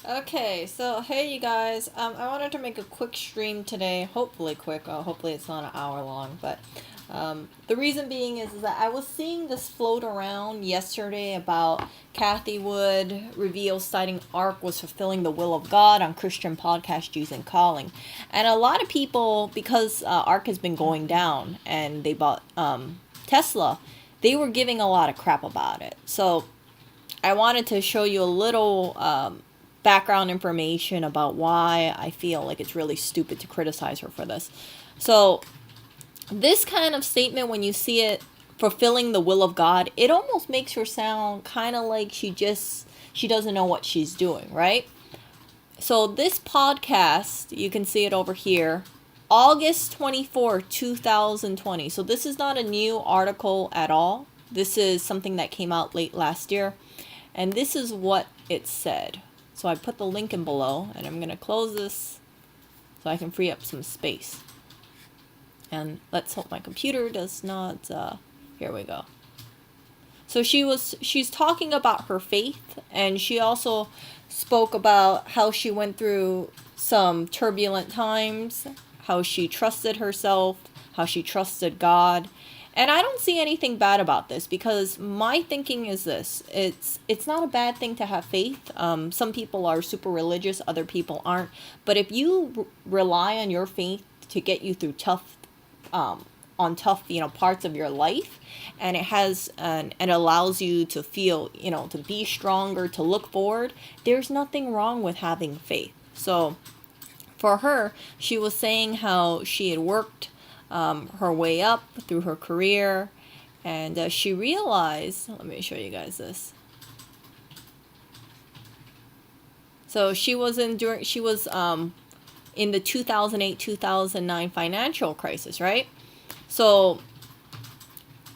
Okay, so hey you guys. I wanted to make a quick stream today. Hopefully quick. Hopefully it's not an hour long. But the reason being is that I was seeing this float around yesterday about Kathy Wood reveals citing ARK was fulfilling the will of God on Christian podcast using calling, and a lot of people, because ARK has been going down and they bought Tesla, they were giving a lot of crap about it. So I wanted to show you a little background information about why I feel like it's really stupid to criticize her for this. So, this kind of statement, when you see it fulfilling the will of God, it almost makes her sound kind of like she doesn't know what she's doing, right? So, this podcast, you can see it over here, August 24, 2020. So, this is not a new article at all. This is something that came out late last year. And this is what it said. So I put the link in below, and I'm going to close this so I can free up some space. And let's hope my computer does not, here we go. So she's talking about her faith, and she also spoke about how she went through some turbulent times, how she trusted herself, how she trusted God. And I don't see anything bad about this, because my thinking is this. It's not a bad thing to have faith. Some people are super religious, other people aren't. But if you rely on your faith to get you through tough parts of your life, and it allows you to feel, to be stronger, to look forward, there's nothing wrong with having faith. So for her, she was saying how she had worked her way up through her career, and she realized, let me show you guys this. So she was in the 2008-2009 financial crisis, right? So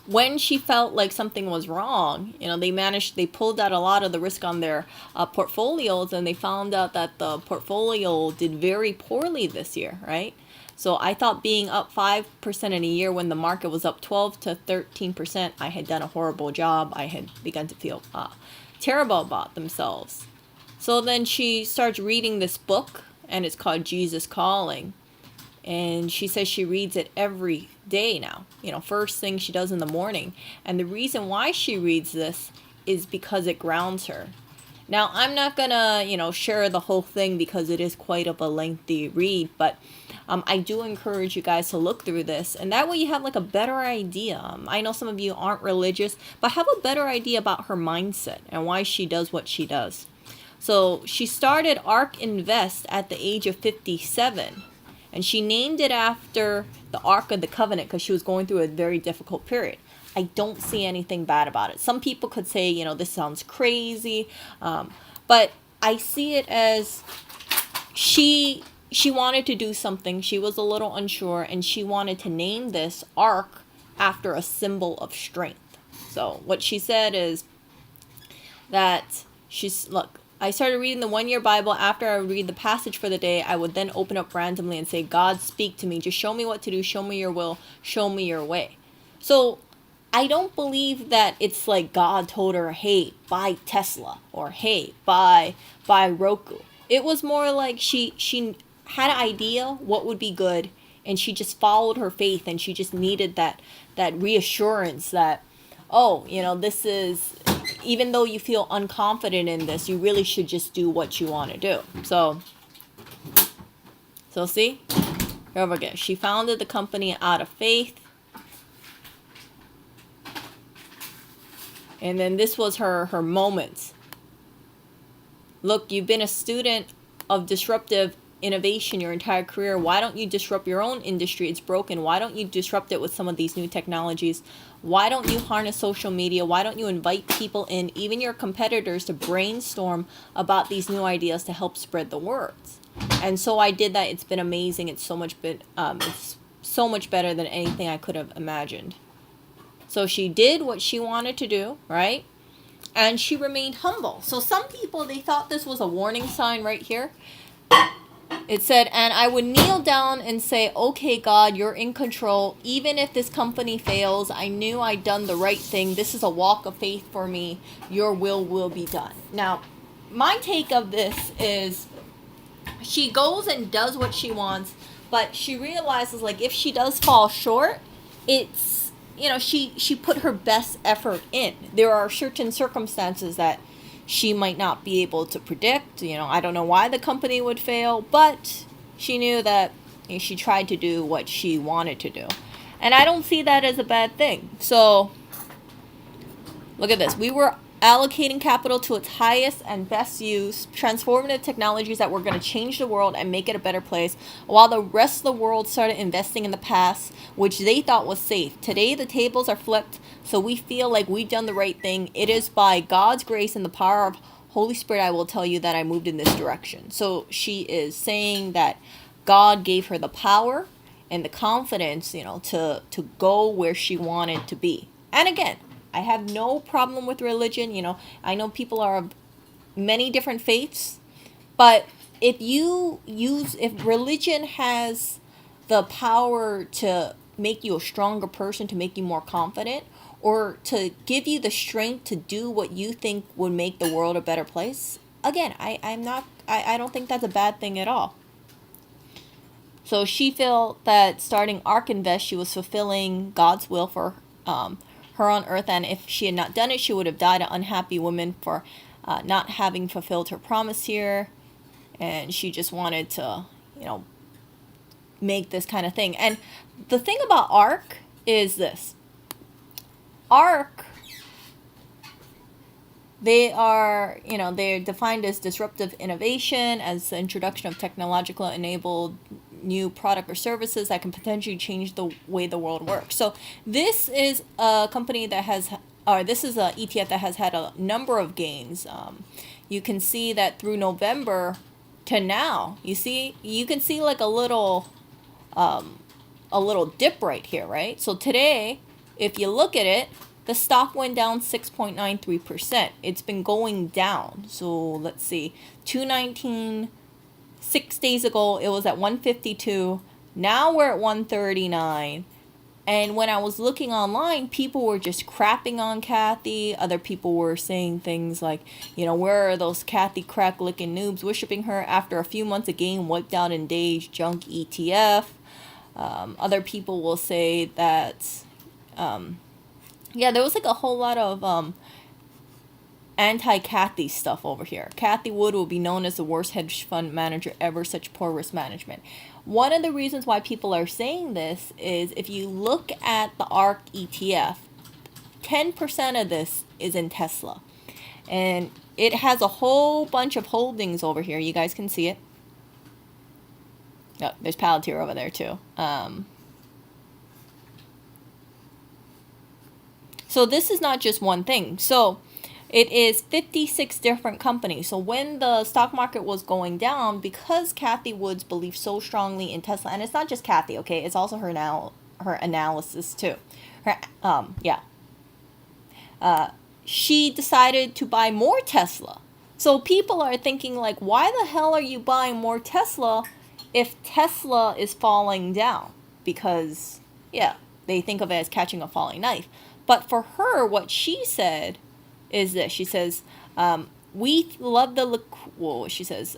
when she felt like something was wrong, they pulled out a lot of the risk on their portfolios, and they found out that the portfolio did very poorly this year, right? So I thought being up 5% in a year when the market was up 12 to 13%, I had done a horrible job. I had begun to feel terrible about themselves. So then she starts reading this book, and it's called Jesus Calling. And she says she reads it every day now, first thing she does in the morning. And the reason why she reads this is because it grounds her. Now, I'm not going to, share the whole thing because it is quite of a lengthy read, but I do encourage you guys to look through this, and that way you have like a better idea. I know some of you aren't religious, but have a better idea about her mindset and why she does what she does. So she started ARK Invest at the age of 57, and she named it after the Ark of the Covenant because she was going through a very difficult period. I don't see anything bad about it. Some people could say, this sounds crazy, but I see it as she wanted to do something. She was a little unsure, and she wanted to name this ARK after a symbol of strength. So what she said is that I started reading the 1 year Bible. After I would read the passage for the day, I would then open up randomly and say, God, speak to me. Just show me what to do. Show me your will. Show me your way. So I don't believe that it's like God told her, hey, buy Tesla, or hey, buy Roku. It was more like she had an idea what would be good, and she just followed her faith, and she just needed that reassurance that, this is, even though you feel unconfident in this, you really should just do what you want to do. So see, here we go. She founded the company out of faith. And then this was her moment. Look, you've been a student of disruptive innovation your entire career. Why don't you disrupt your own industry? It's broken. Why don't you disrupt it with some of these new technologies? Why don't you harness social media? Why don't you invite people in, even your competitors, to brainstorm about these new ideas to help spread the words? And so I did that. It's been amazing. It's so much better than anything I could have imagined. So she did what she wanted to do, right? And she remained humble. So some people, they thought this was a warning sign right here. It said, and I would kneel down and say, okay, God, you're in control. Even if this company fails, I knew I'd done the right thing. This is a walk of faith for me. Your will be done. Now, my take of this is she goes and does what she wants, but she realizes like if she does fall short, it's she put her best effort in. There are certain circumstances that she might not be able to predict. I don't know why the company would fail, but she knew that she tried to do what she wanted to do. And I don't see that as a bad thing. So look at this. We were allocating capital to its highest and best use, transformative technologies that were going to change the world and make it a better place, while the rest of the world started investing in the past, which they thought was safe. Today, the tables are flipped, so we feel like we've done the right thing. It is by God's grace and the power of Holy Spirit, I will tell you that I moved in this direction. So she is saying that God gave her the power and the confidence, to go where she wanted to be. And again, I have no problem with religion. I know people are of many different faiths, but if religion has the power to make you a stronger person, to make you more confident, or to give you the strength to do what you think would make the world a better place, again, I don't think that's a bad thing at all. So she felt that starting ARK Invest, she was fulfilling God's will for her on earth, and if she had not done it, she would have died an unhappy woman for not having fulfilled her promise here. And she just wanted to, make this kind of thing. And the thing about ARK is this. ARK, they're defined as disruptive innovation, as the introduction of technological enabled new product or services that can potentially change the way the world works. So this is a company that this is a ETF that has had a number of gains. You can see that through November to now, you can see like a little dip right here, right? So today, if you look at it, the stock went down 6.93%. It's been going down. So let's see, 219. 6 days ago, it was at 152. Now we're at 139. And when I was looking online, people were just crapping on Kathy. Other people were saying things like, where are those Kathy crack-licking noobs worshiping her after a few months of gain wiped out in days, junk ETF. Other people will say that, there was like a whole lot of anti-Kathy stuff over here. Kathy Wood will be known as the worst hedge fund manager ever, such poor risk management. One of the reasons why people are saying this is if you look at the ARK ETF, 10% of this is in Tesla. And it has a whole bunch of holdings over here. You guys can see it. Oh, there's Palantir over there too. So this is not just one thing. So it is 56 different companies. So when the stock market was going down, because Kathy Woods believed so strongly in Tesla, and it's not just Kathy, okay, it's also her analysis too. She decided to buy more Tesla. So people are thinking like, why the hell are you buying more Tesla if Tesla is falling down? Because they think of it as catching a falling knife. But for her, what she said is this. She says, we love the she says,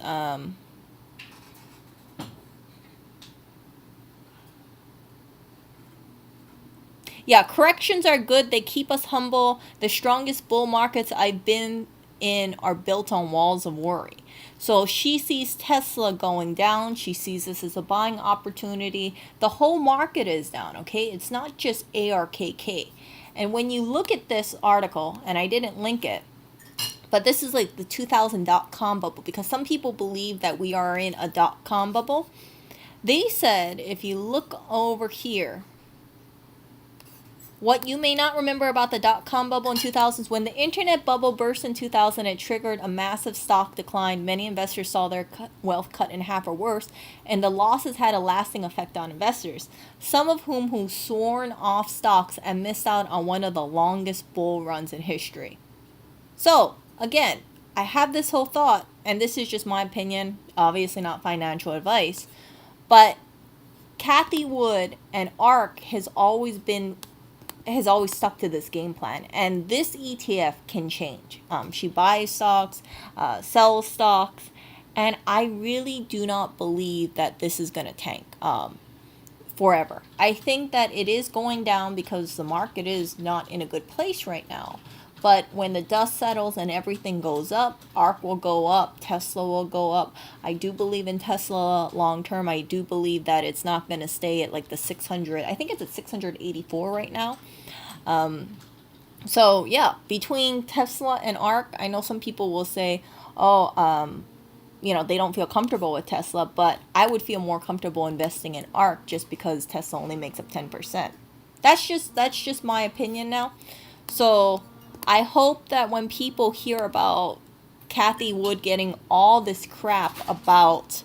corrections are good. They keep us humble. The strongest bull markets I've been in are built on walls of worry. So she sees Tesla going down. She sees this as a buying opportunity. The whole market is down, okay? It's not just ARKK. And when you look at this article, and I didn't link it, but this is like the 2000 dot-com bubble, because some people believe that we are in a dot-com bubble. They said, if you look over here, what you may not remember about the dot-com bubble in 2000s, when the internet bubble burst in 2000, it triggered a massive stock decline. Many investors saw their wealth cut in half or worse, and the losses had a lasting effect on investors, some of whom sworn off stocks and missed out on one of the longest bull runs in history. So, again, I have this whole thought, and this is just my opinion, obviously not financial advice, but Kathy Wood and ARK has always been has always stuck to this game plan, and this ETF can change. She buys stocks, sells stocks, and I really do not believe that this is going to tank forever. I think that it is going down because the market is not in a good place right now. But when the dust settles and everything goes up, ARK will go up, Tesla will go up. I do believe in Tesla long term. I do believe that it's not going to stay at like the 600. I think it's at 684 right now. So yeah, between Tesla and ARK, I know some people will say, oh, they don't feel comfortable with Tesla, but I would feel more comfortable investing in ARK just because Tesla only makes up 10%. That's just my opinion now. So I hope that when people hear about Cathie Wood getting all this crap about,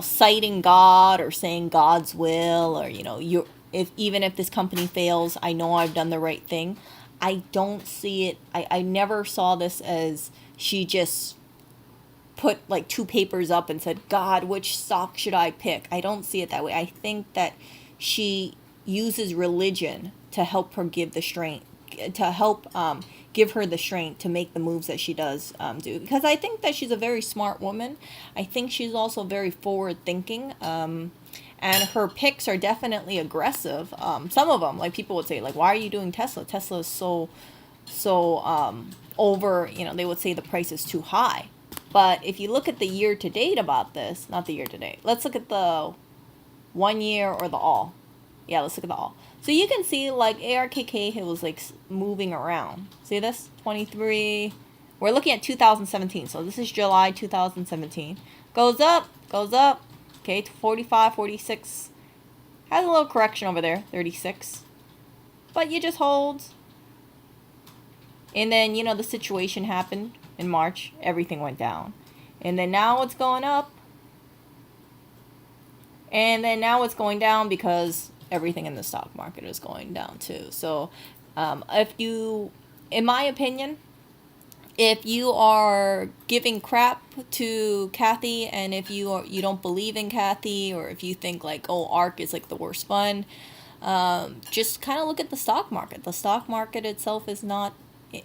citing God or saying God's will, or even if this company fails, I know I've done the right thing. I don't see it. I never saw this as she just put like two papers up and said, God, which stock should I pick? I don't see it that way. I think that she uses religion to help her give her the strength to make the moves that she does do. Because I think that she's a very smart woman. I think she's also very forward thinking. And her picks are definitely aggressive. Some of them, like people would say, like, why are you doing Tesla? Tesla is so over, they would say the price is too high. But if you look at the year to date about this, not the year to date, let's look at the 1 year or the all. Yeah, let's look at the all. So you can see like ARKK, it was like moving around. See this? 23. We're looking at 2017. So this is July 2017. Goes up. Okay, to 45, 46. Has a little correction over there, 36. But you just hold. And then, the situation happened in March. Everything went down. And then now it's going up. And then now it's going down because everything in the stock market is going down too. So in my opinion, if you are giving crap to Cathie, and if you don't believe in Cathie, or if you think like, oh, ARK is like the worst fund, just kind of look at the stock market. The stock market itself is not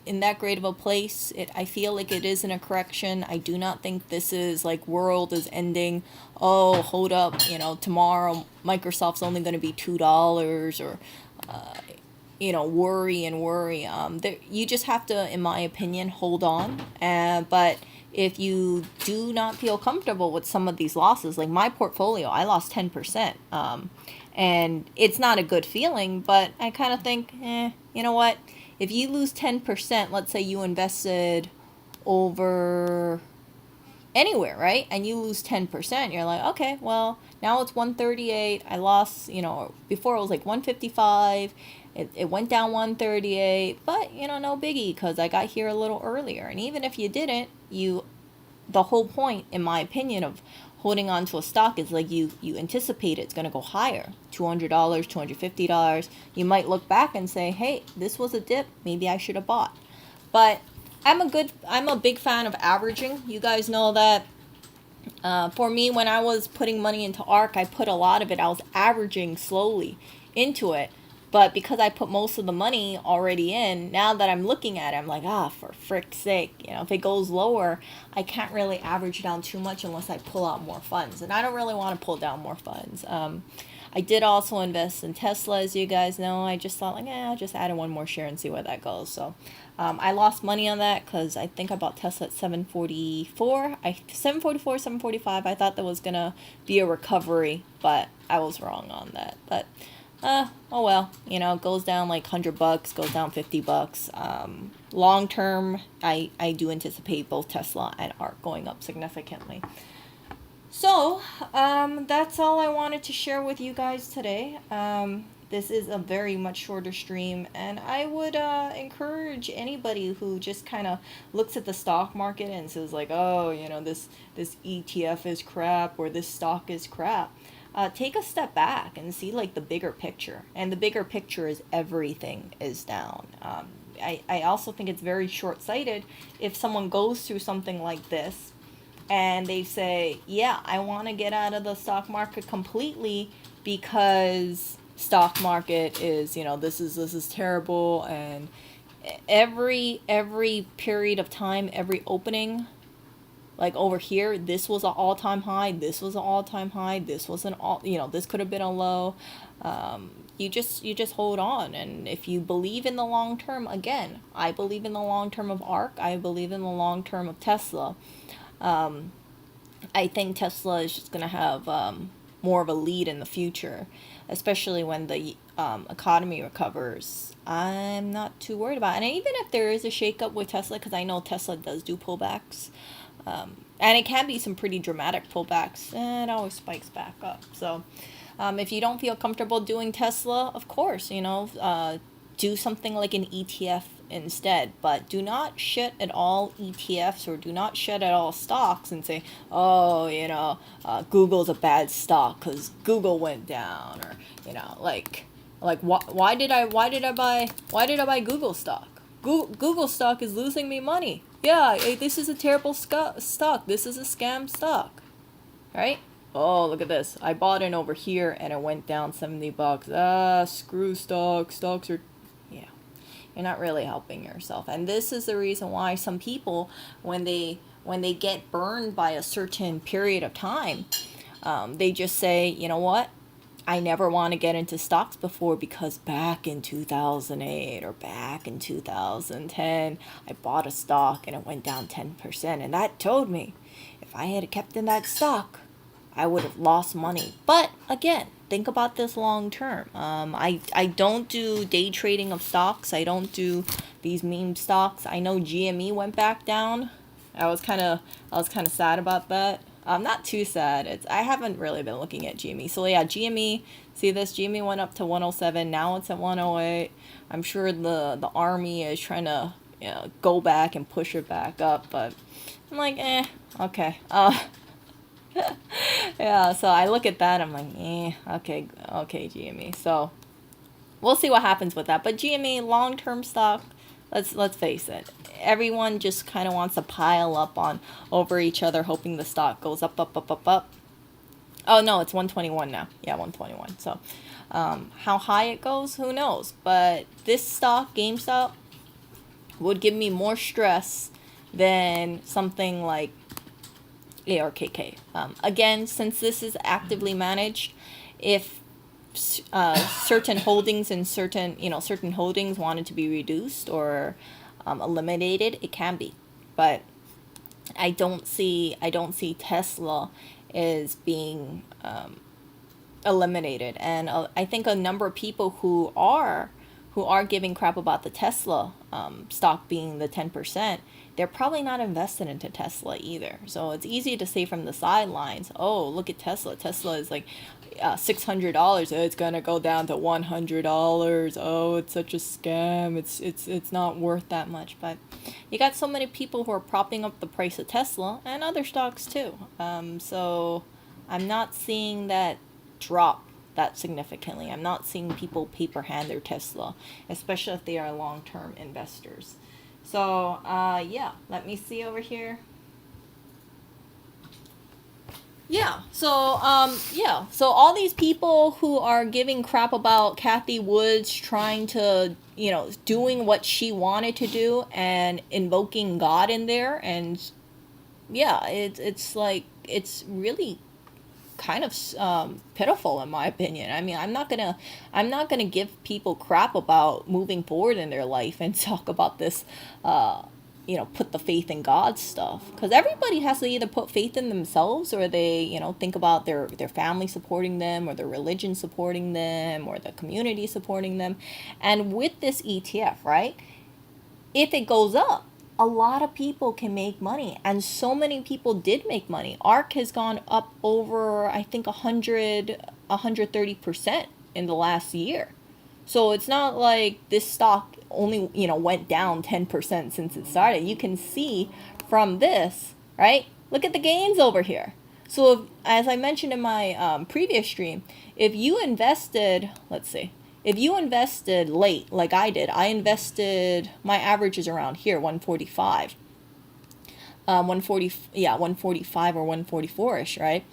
in that great of a place. I feel like it is in a correction. I do not think this is like world is ending. Oh, hold up, tomorrow Microsoft's only going to be $2, or worry. You just have to, in my opinion, hold on. But if you do not feel comfortable with some of these losses, like my portfolio, I lost 10%. And it's not a good feeling, but I kind of think, you know what? If you lose 10%, let's say you invested over anywhere, right? And you lose 10%, you're like, okay, well, now it's 138. I lost, before it was like 155. It went down 138, but, no biggie, because I got here a little earlier. And even if you didn't, the whole point, in my opinion, of holding on to a stock is like you anticipate it's going to go higher, $200, $250. You might look back and say, hey, this was a dip, maybe I should have bought. But I'm a big fan of averaging. You guys know that. For me, when I was putting money into ARK, I put a lot of it, I was averaging slowly into it. But because I put most of the money already in, now that I'm looking at it, I'm like, for frick's sake, if it goes lower, I can't really average down too much unless I pull out more funds. And I don't really want to pull down more funds. I did also invest in Tesla, as you guys know. I just thought, I'll just add in one more share and see where that goes. So I lost money on that because I think I bought Tesla at 744. 745. I thought that was going to be a recovery, but I was wrong on that. But oh well, it goes down like $100, goes down $50. Long term, I do anticipate both Tesla and ARK going up significantly. So, that's all I wanted to share with you guys today. This is a very much shorter stream, and I would encourage anybody who just kind of looks at the stock market and says like, oh, this ETF is crap, or this stock is crap. Take a step back and see like the bigger picture. And the bigger picture is everything is down. I also think it's very short-sighted if someone goes through something like this and they say, yeah, I want to get out of the stock market completely because stock market is, this is terrible, and every period of time, every opening, like over here, this was an all-time high, this was an all-time high, this was an all, this could have been a low. You just hold on, and if you believe in the long term, again, I believe in the long term of ARK, I believe in the long term of Tesla. I think Tesla is just going to have more of a lead in the future, especially when the economy recovers. I'm not too worried about it. And even if there is a shakeup with Tesla, because I know Tesla does do pullbacks, and it can be some pretty dramatic pullbacks, and it always spikes back up. So if you don't feel comfortable doing Tesla, of course, do something like an ETF instead, but do not shit at all ETFs, or do not shit at all stocks and say, oh, Google's a bad stock because Google went down, or why did I buy Google stock? Google stock is losing me money. Yeah, this is a terrible stock. This is a scam stock, right? Oh, look at this. I bought in over here and it went down $70. Screw stocks. Stocks are, yeah. You're not really helping yourself. And this is the reason why some people, when they get burned by a certain period of time, they just say, you know what? I never want to get into stocks before because back in 2008 or back in 2010, I bought a stock and it went down 10%. And that told me if I had kept in that stock, I would have lost money. But again, think about this long term. I don't do day trading of stocks. I don't do these meme stocks. I know GME went back down. I was kind of sad about that. I'm not too sad. I haven't really been looking at GME. So yeah, GME, see this? GME went up to 107. Now it's at 108. I'm sure the army is trying to go back and push it back up. But I'm like, okay. Yeah, so I look at that, I'm like, okay, GME. So we'll see what happens with that. But GME, long-term stock, let's face it. Everyone just kind of wants to pile up on over each other, hoping the stock goes up, up, up, up, up. Oh, no, it's 121 now. Yeah, 121. So how high it goes, who knows? But this stock, GameStop, would give me more stress than something like ARKK. Again, since this is actively managed, if certain holdings and certain holdings wanted to be reduced or eliminated, it can be. But I don't see Tesla as being eliminated, and I think a number of people who are giving crap about the Tesla stock being the 10%, they're probably not invested into Tesla either. So it's easy to say from the sidelines, oh, look at Tesla. Tesla is like $600. It's gonna go down to $100. Oh, it's such a scam. It's not worth that much. But you got so many people who are propping up the price of Tesla and other stocks too. So I'm not seeing that drop that significantly. I'm not seeing people paper hand their Tesla, especially if they are long-term investors. So yeah, let me see over here. Yeah, so all these people who are giving crap about Kathy Woods trying to, doing what she wanted to do and invoking God in there, and yeah, it's like, it's really kind of pitiful in my opinion. I mean, I'm not gonna give people crap about moving forward in their life and talk about this put the faith in God stuff, because everybody has to either put faith in themselves, or they think about their family supporting them, or their religion supporting them, or the community supporting them. And with this ETF, right, if it goes up, a lot of people can make money, and so many people did make money. ARK has gone up over, I think, 130% in the last year. So it's not like this stock only, went down 10% since it started. You can see from this, right? Look at the gains over here. So if, as I mentioned in my previous stream, if you invested, let's see, if you invested late, like I did, my average is around here, 145. 145 or 144-ish, right?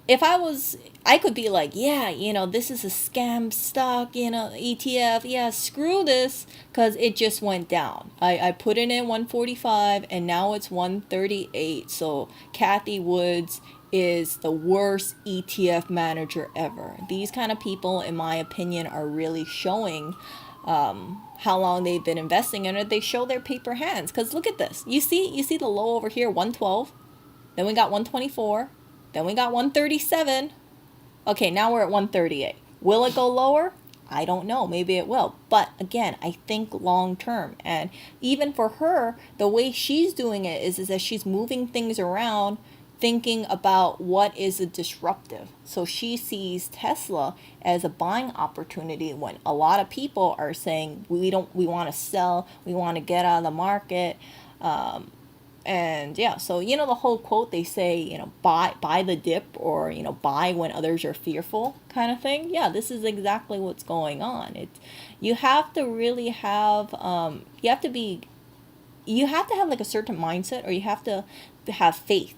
if I was, I could be like, yeah, this is a scam stock, ETF. Yeah, screw this, because it just went down. I put it in 145 and now it's 138. So Kathy Woods is the worst ETF manager ever. These kind of people, in my opinion, are really showing how long they've been investing in it. They show their paper hands. Because look at this. You see the low over here, 112. Then we got 124. Then we got 137. Okay, now we're at 138. Will it go lower? I don't know. Maybe it will. But again, I think long term. And even for her, the way she's doing it is that she's moving things around, thinking about what is a disruptive. So she sees Tesla as a buying opportunity when a lot of people are saying we want to sell, we want to get out of the market. And yeah, so the whole quote, they say, buy the dip, or buy when others are fearful, kind of thing. Yeah, this is exactly what's going on. You have to really have you have to have like a certain mindset, or you have to have faith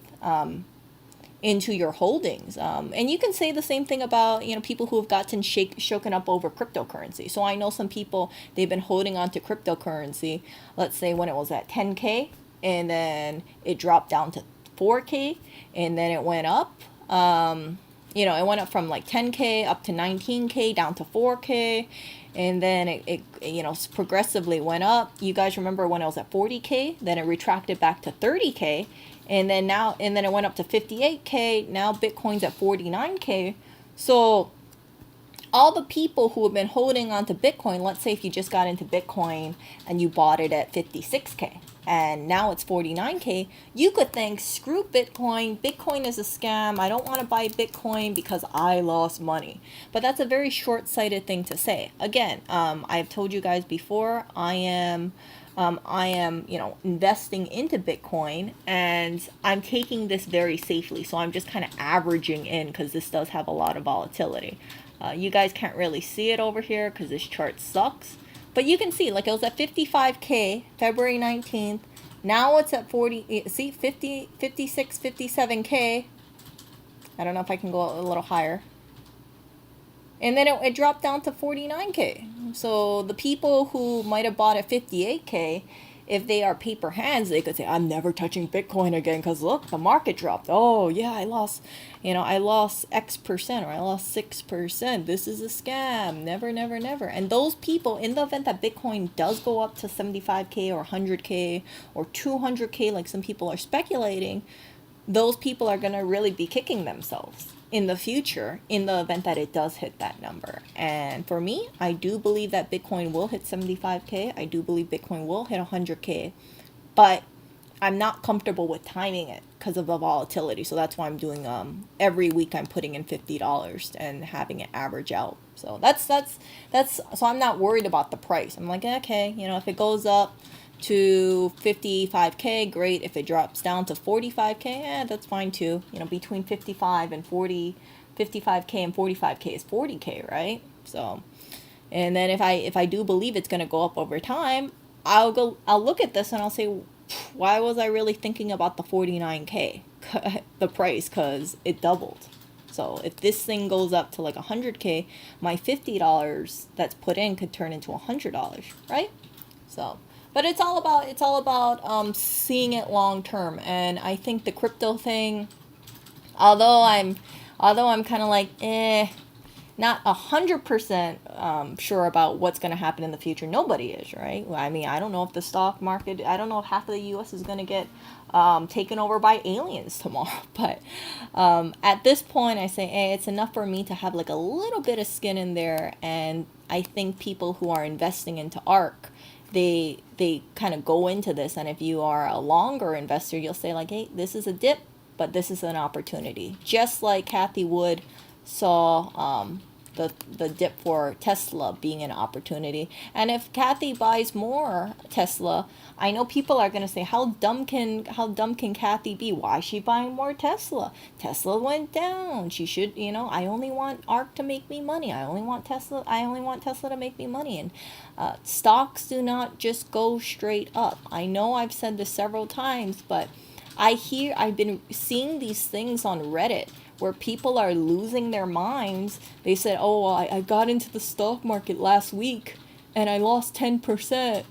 into your holdings. And you can say the same thing about people who have gotten shaken up over cryptocurrency. So I know some people, they've been holding on to cryptocurrency, let's say when it was at 10K, and then it dropped down to 4K, and then it went up. It went up from like 10K up to 19K, down to 4K, and then it progressively went up. You guys remember when it was at 40K, then it retracted back to 30K, and then it went up to 58K. Now Bitcoin's at 49K. So all the people who have been holding on to Bitcoin, let's say if you just got into Bitcoin and you bought it at 56K and now it's 49K, you could think, screw Bitcoin. Bitcoin is a scam. I don't want to buy Bitcoin because I lost money. But that's a very short-sighted thing to say. Again, I've told you guys before, I am investing into Bitcoin, and I'm taking this very safely. So I'm just kind of averaging in, because this does have a lot of volatility. You guys can't really see it over here because this chart sucks. But you can see, like, it was at 55K, February 19th. Now it's at 50, 56, 57K. I don't know if I can go a little higher. And then it dropped down to 49K. So the people who might have bought at 58K, if they are paper hands, they could say, I'm never touching Bitcoin again because look, the market dropped. Oh yeah, I lost X percent, or I lost 6%. This is a scam. Never, never, never. And those people, in the event that Bitcoin does go up to 75K or 100K or 200K, like some people are speculating, those people are going to really be kicking themselves in the future, in the event that it does hit that number. And for me, I do believe that Bitcoin will hit 75K. I do believe Bitcoin will hit 100K, but I'm not comfortable with timing it because of the volatility. So that's why I'm doing every week I'm putting in $50 and having it average out. So that's so I'm not worried about the price. I'm like, okay, if it goes up to 55K, great. If it drops down to 45K, that's fine too. Between 55 and 40, 55K and 45K is 40K, right? So, and then if I do believe it's going to go up over time, I'll look at this and I'll say, why was I really thinking about the 49K, the price? Because it doubled. So if this thing goes up to like 100K, my $50 that's put in could turn into $100, right? So, but it's all about seeing it long term. And I think the crypto thing, although I'm kind of like not 100% sure about what's going to happen in the future. Nobody is, right? I mean, I don't know if the stock market, I don't know if half of the U.S. is going to get taken over by aliens tomorrow. But at this point, I say, hey, it's enough for me to have like a little bit of skin in there. And I think people who are investing into ARK, they kind of go into this, and if you are a longer investor, you'll say like, hey, this is a dip, but this is an opportunity. Just like Kathy Wood saw the dip for Tesla being an opportunity. And if Kathy buys more Tesla, I know people are going to say, how dumb can Kathy be? Why is she buying more Tesla? Tesla went down. She should, I only want ARK to make me money. I only want Tesla to make me money. And stocks do not just go straight up. I know I've said this several times, but I've been seeing these things on Reddit where people are losing their minds. They said, oh, I got into the stock market last week and I lost 10%.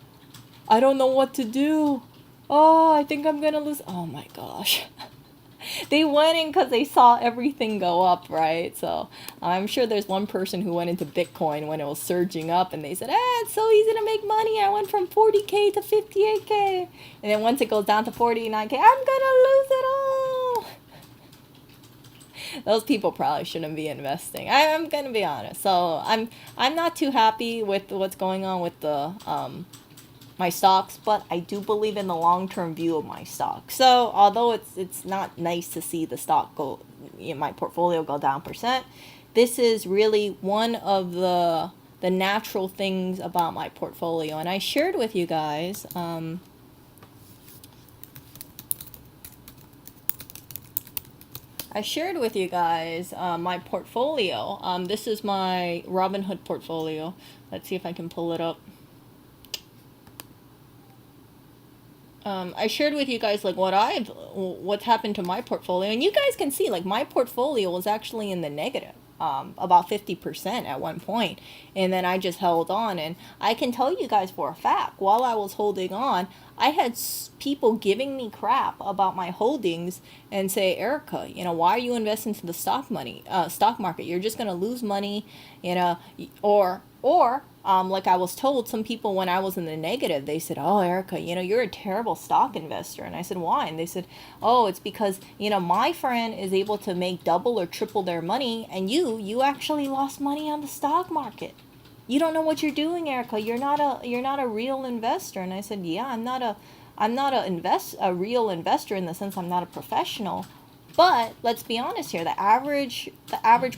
I don't know what to do. Oh, I think I'm gonna lose. Oh my gosh. They went in because they saw everything go up, right? So I'm sure there's one person who went into Bitcoin when it was surging up and they said, it's so easy to make money. I went from 40K to 58K. And then once it goes down to 49K, I'm gonna lose it all. Those people probably shouldn't be investing. I'm gonna be honest. So I'm not too happy with what's going on with the my stocks, but I do believe in the long-term view of my stock. So although it's not nice to see the stock go, my portfolio go down percent, this is really one of the natural things about my portfolio. And I shared with you guys. My portfolio. This is my Robinhood portfolio. Let's see if I can pull it up. I shared with you guys like what's happened to my portfolio, and you guys can see like my portfolio was actually in the negative, about 50% at one point, and then I just held on. And I can tell you guys for a fact, while I was holding on, I had people giving me crap about my holdings and say, Erica, why are you investing into the stock market? You're just gonna lose money, or like I was told, some people when I was in the negative, they said, oh, Erica, you're a terrible stock investor. And I said, why? And they said, oh, it's because, my friend is able to make double or triple their money, and you actually lost money on the stock market. You don't know what you're doing, Erica. You're not a real investor. And I said, yeah, I'm not a real investor in the sense I'm not a professional. But let's be honest here, the average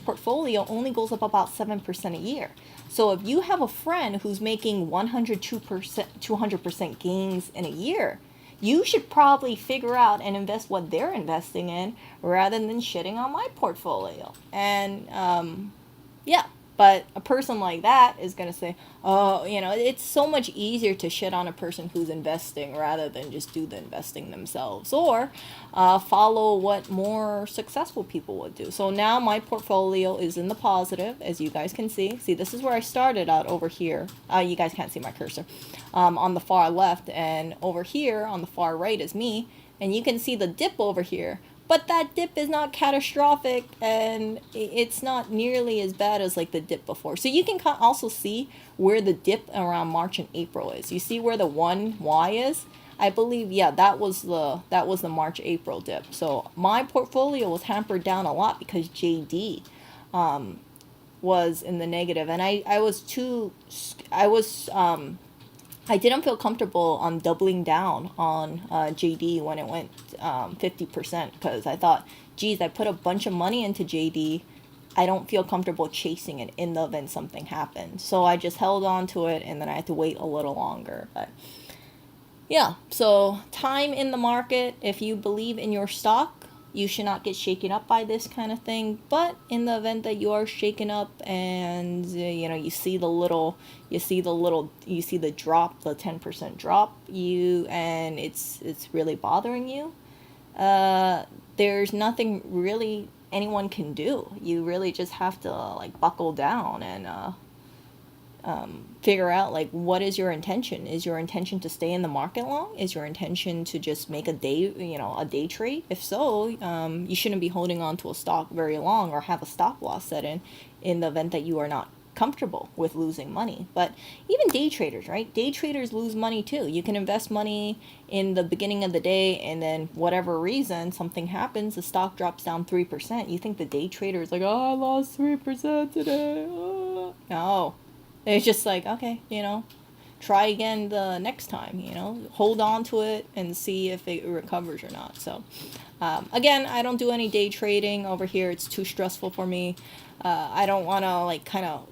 portfolio only goes up about 7% a year. So if you have a friend who's making 200% gains in a year, you should probably figure out and invest what they're investing in rather than shitting on my portfolio. And yeah. But a person like that is going to say, oh, it's so much easier to shit on a person who's investing rather than just do the investing themselves, or follow what more successful people would do. So now my portfolio is in the positive, as you guys can see. See, this is where I started out over here. You guys can't see my cursor. On the far left, and over here on the far right is me. And you can see the dip over here. But that dip is not catastrophic, and it's not nearly as bad as like the dip before. So you can also see where the dip around March and April is. You see where the 1Y is? I believe, yeah, that was the March April dip. So my portfolio was hampered down a lot because JD was in the negative, and I didn't feel comfortable on doubling down on JD when it went 50%, because I thought, geez, I put a bunch of money into JD. I don't feel comfortable chasing it in the event something happened. So I just held on to it, and then I had to wait a little longer. But yeah, so time in the market. If you believe in your stock, you should not get shaken up by this kind of thing. But in the event that you are shaken up and you see the drop, the 10% drop, and it's really bothering you, there's nothing really anyone can do. You really just have to like buckle down and figure out like, what is your intention? Is your intention to stay in the market long? Is your intention to just make a day trade? If so, you shouldn't be holding on to a stock very long or have a stop loss set in the event that you are not comfortable with losing money. But even day traders, right? Day traders lose money too. You can invest money in the beginning of the day, and then whatever reason, something happens, the stock drops down 3%. You think the day trader is like, oh, I lost 3% today. Oh. No. It's just like, okay, try again the next time, hold on to it and see if it recovers or not. So, again, I don't do any day trading over here. It's too stressful for me. I don't want to like kind of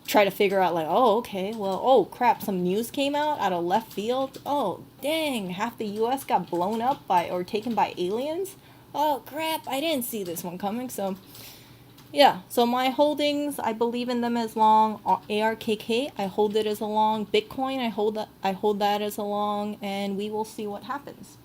try to figure out like, oh, okay, well, oh crap, some news came out of left field. Oh, dang, half the US got blown up or taken by aliens. Oh crap, I didn't see this one coming. So yeah, so my holdings, I believe in them as long. ARKK, I hold it as a long. Bitcoin, I hold that as a long, and we will see what happens.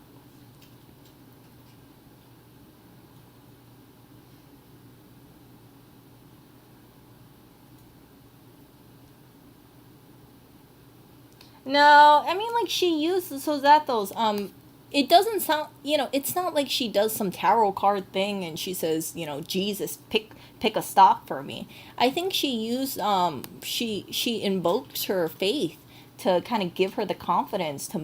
No, I mean, like, she uses, so that those, it doesn't sound, it's not like she does some tarot card thing and she says, Jesus, pick a stock for me. I think she used, she invokes her faith to kind of give her the confidence to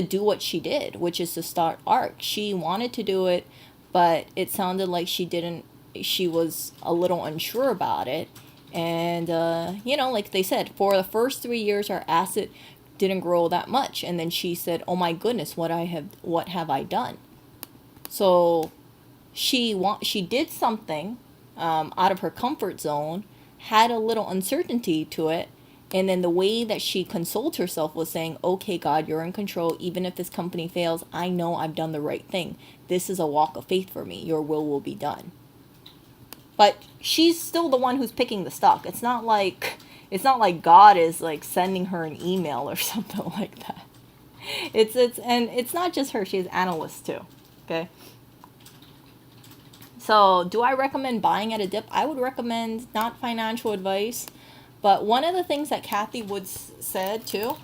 do what she did, which is to start ARK. She wanted to do it, but it sounded like she was a little unsure about it. And, like they said, for the first 3 years, our asset didn't grow that much. And then she said, oh my goodness, what have I done? So she did something out of her comfort zone, had a little uncertainty to it, and then the way that she consoled herself was saying, okay, God, you're in control. Even if this company fails, I know I've done the right thing. This is a walk of faith for me. Your will be done. But she's still the one who's picking the stock. It's not like God is like sending her an email or something like that. And it's not just her. She has analysts too. Okay. So, do I recommend buying at a dip? I would recommend, not financial advice, but one of the things that Kathy Woods said too,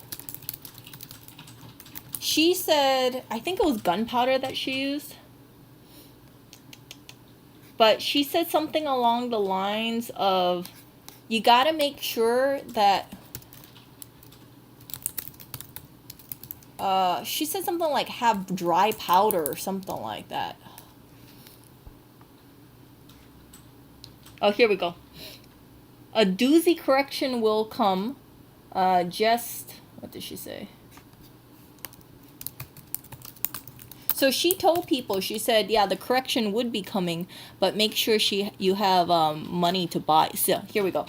she said, I think it was gunpowder that she used, but she said something along the lines of, you got to make sure that, she said something like have dry powder or something like that. Oh, here we go. A doozy correction will come. What did she say? So she told people, she said, yeah, the correction would be coming, but make sure you have money to buy. So here we go.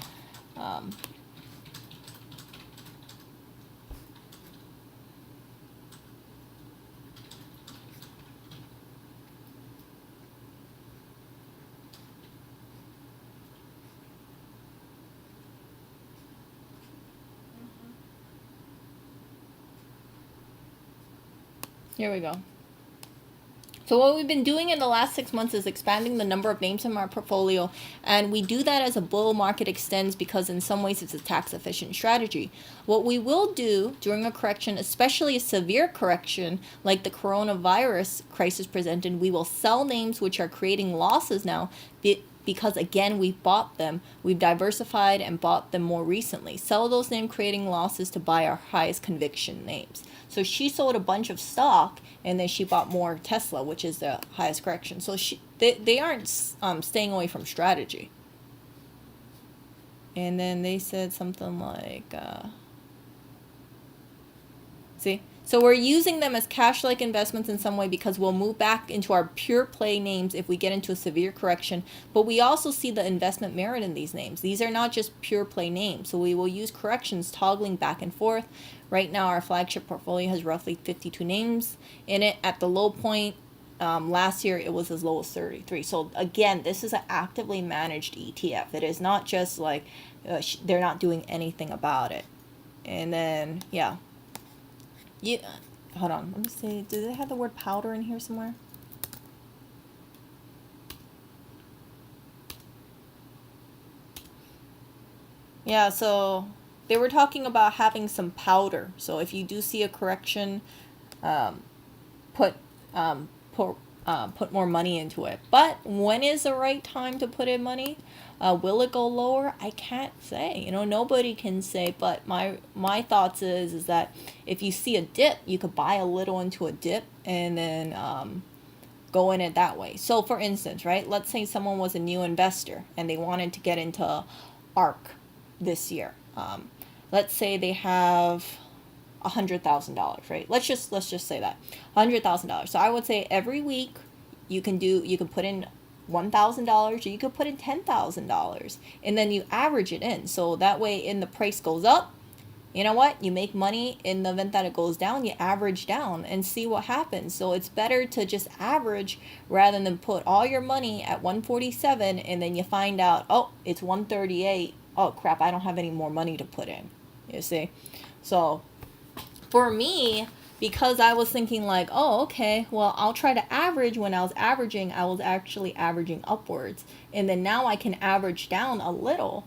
Here we go. So what we've been doing in the last 6 months is expanding the number of names in our portfolio, and we do that as a bull market extends because in some ways it's a tax efficient strategy. What we will do during a correction, especially a severe correction like the coronavirus crisis presented, we will sell names which are creating losses now because again, we've bought them, we've diversified and bought them more recently. Sell those name creating losses to buy our highest conviction names. So she sold a bunch of stock and then she bought more Tesla, which is the highest correction. So they aren't staying away from strategy. And then they said something like, see? So we're using them as cash-like investments in some way because we'll move back into our pure play names if we get into a severe correction. But we also see the investment merit in these names. These are not just pure play names. So we will use corrections toggling back and forth. Right now, our flagship portfolio has roughly 52 names in it. At the low point, last year, it was as low as 33. So again, this is an actively managed ETF. It is not just like they're not doing anything about it. And then, yeah. Hold on. Let me see. Do they have the word powder in here somewhere? Yeah, so they were talking about having some powder. So if you do see a correction, put more money into it. But when is the right time to put in money? Will it go lower? I can't say. Nobody can say. But my thoughts is that if you see a dip, you could buy a little into a dip and then go in it that way. So for instance, right? Let's say someone was a new investor and they wanted to get into ARK this year. Let's say they have $100,000, right? Let's just say that $100,000. So I would say every week you can put in $1,000 or you could put in $10,000 and then you average it in. So that way in the price goes up, you know what? You make money. In the event that it goes down, you average down and see what happens. So it's better to just average rather than put all your money at 147 and then you find out, oh, it's 138. Oh crap, I don't have any more money to put in. You see? So for me, because I was thinking like, oh, okay, well, I'll try to average. When I was averaging, I was actually averaging upwards. And then now I can average down a little.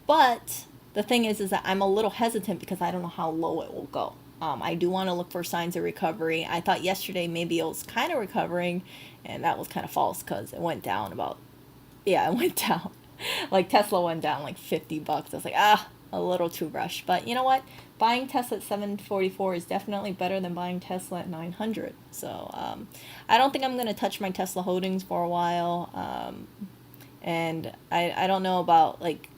But the thing is that I'm a little hesitant because I don't know how low it will go. I do want to look for signs of recovery. I thought yesterday maybe it was kind of recovering, and that was kind of false because it went down about, yeah, it went down. Like Tesla went down like $50. I was like, a little too rushed. But you know what? Buying Tesla at 744 is definitely better than buying Tesla at 900. So I don't think I'm going to touch my Tesla holdings for a while. And I don't know about, like,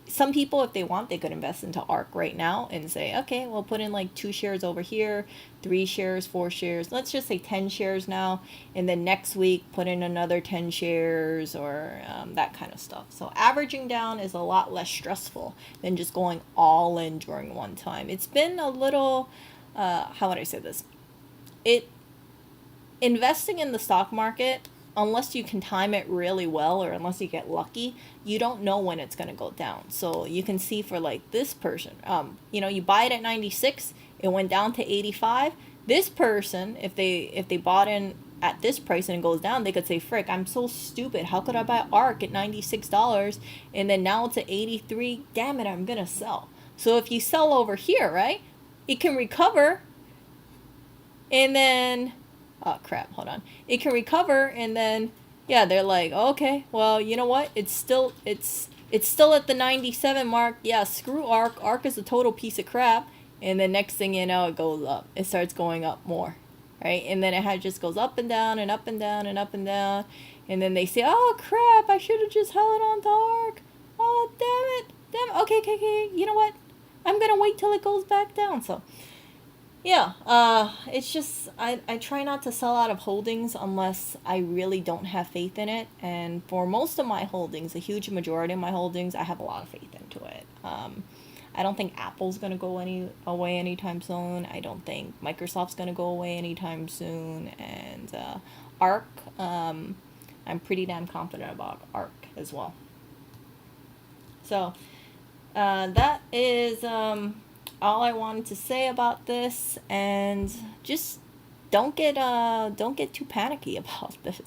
some people, if they want, they could invest into ARK right now and say, okay, we'll put in like 2 shares over here, 3 shares, 4 shares, let's just say 10 shares now, and then next week put in another 10 shares, or that kind of stuff. So averaging down is a lot less stressful than just going all in during one time. It's been a little, how would I say this? Investing in the stock market, unless you can time it really well, or unless you get lucky, you don't know when it's going to go down. So you can see for like this person, you buy it at 96, it went down to 85. This person, if they bought in at this price and it goes down, they could say, frick, I'm so stupid. How could I buy ARK at $96 and then now it's at 83? Damn it, I'm going to sell. So if you sell over here, right, it can recover, and then oh crap, hold on, it can recover, and then yeah, they're like, okay, well, you know what, it's still at the 97 mark. Yeah, screw ARK is a total piece of crap. And then next thing you know, it goes up, it starts going up more, right? And then it just goes up and down and up and down and up and down, and then they say, oh crap, I should have just held on to ARK. Oh damn, okay, you know what, I'm gonna wait till it goes back down. So yeah, it's just, I try not to sell out of holdings unless I really don't have faith in it. And for most of my holdings, a huge majority of my holdings, I have a lot of faith into it. I don't think Apple's going to go away anytime soon. I don't think Microsoft's going to go away anytime soon. And ARK, I'm pretty damn confident about ARK as well. So that is all I wanted to say about this, and just don't get too panicky about this.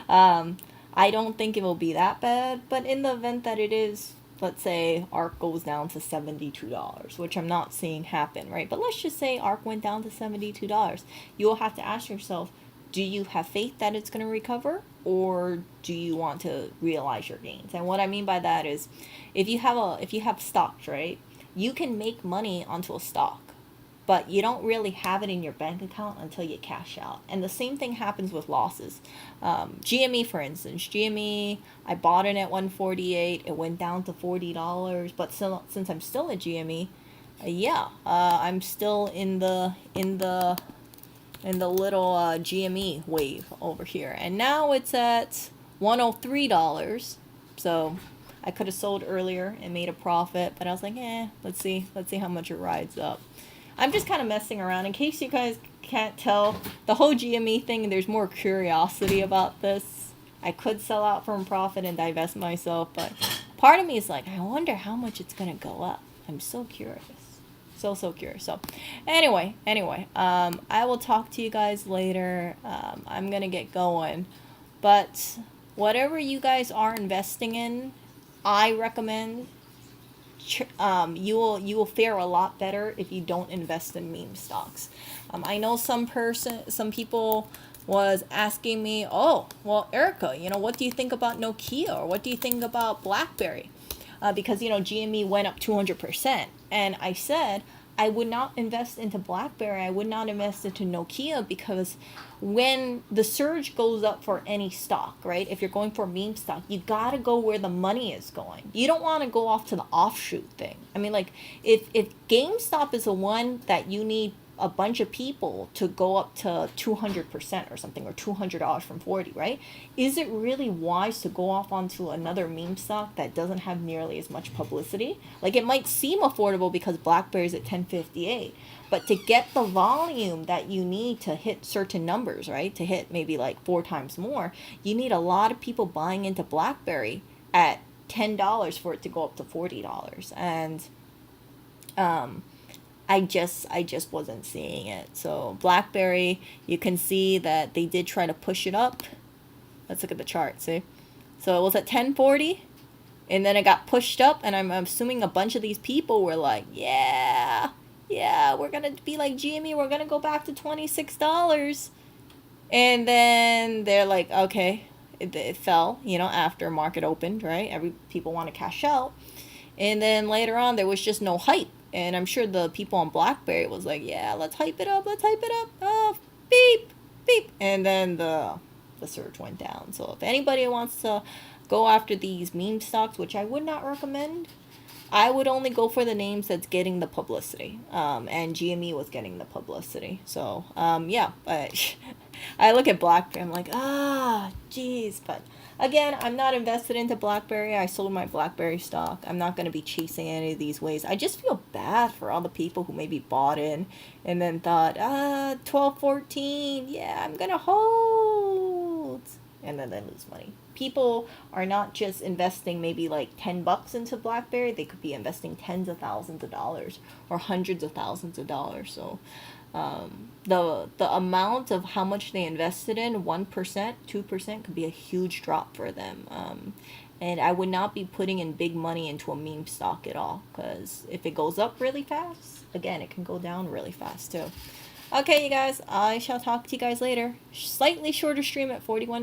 I don't think it will be that bad, but in the event that it is, let's say ARK goes down to $72, which I'm not seeing happen, right? But let's just say ARK went down to $72. You will have to ask yourself, do you have faith that it's going to recover, or do you want to realize your gains? And what I mean by that is, if you have stocks, right, you can make money onto a stock, but you don't really have it in your bank account until you cash out. And the same thing happens with losses. GME, for instance, I bought it at 148. It went down to $40, but still, since I'm still at GME, I'm still in the little GME wave over here, and now it's at $103. So I could have sold earlier and made a profit, but I was like, let's see how much it rides up. I'm just kind of messing around. In case you guys can't tell, the whole GME thing, there's more curiosity about this. I could sell out from profit and divest myself, but part of me is like, I wonder how much it's going to go up. I'm so curious. So curious. So anyway, I will talk to you guys later. I'm going to get going. But whatever you guys are investing in, I recommend you will fare a lot better if you don't invest in meme stocks. I know some people was asking me, oh, well, Erica, what do you think about Nokia, or what do you think about BlackBerry? Because GME went up 200%, and I said I would not invest into BlackBerry. I would not invest into Nokia, because when the surge goes up for any stock, right? If you're going for a meme stock, you gotta go where the money is going. You don't want to go off to the offshoot thing. I mean, like, if GameStop is the one that you need a bunch of people to go up to 200% or something, or $200 from 40, right? Is it really wise to go off onto another meme stock that doesn't have nearly as much publicity? Like, it might seem affordable because BlackBerry's at 1058, but to get the volume that you need to hit certain numbers, right, to hit maybe like 4 times more, you need a lot of people buying into BlackBerry at $10 for it to go up to $40. And I just wasn't seeing it. So BlackBerry, you can see that they did try to push it up. Let's look at the chart, see? So it was at 1040, And then it got pushed up, and I'm assuming a bunch of these people were like, yeah, yeah, we're gonna be like GME, we're gonna go back to $26. And then they're like, okay, it fell, you know, after market opened, right? People want to cash out. And then later on, there was just no hype. And I'm sure the people on BlackBerry was like, yeah, let's hype it up, let's hype it up. Oh, beep, beep. And then the surge went down. So if anybody wants to go after these meme stocks, which I would not recommend, I would only go for the names that's getting the publicity. And GME was getting the publicity. So, yeah. But I look at BlackBerry, I'm like, geez. But again, I'm not invested into BlackBerry. I sold my BlackBerry stock. I'm not going to be chasing any of these ways. I just feel bad for all the people who maybe bought in and then thought, 12, 14, yeah, I'm going to hold. And then they lose money. People are not just investing maybe like $10 into BlackBerry. They could be investing tens of thousands of dollars or hundreds of thousands of dollars. So the amount of how much they invested in, 1%, 2%, could be a huge drop for them. And I would not be putting in big money into a meme stock at all, because if it goes up really fast, again, it can go down really fast too. Okay, you guys, I shall talk to you guys later. Slightly shorter stream at 41 minutes.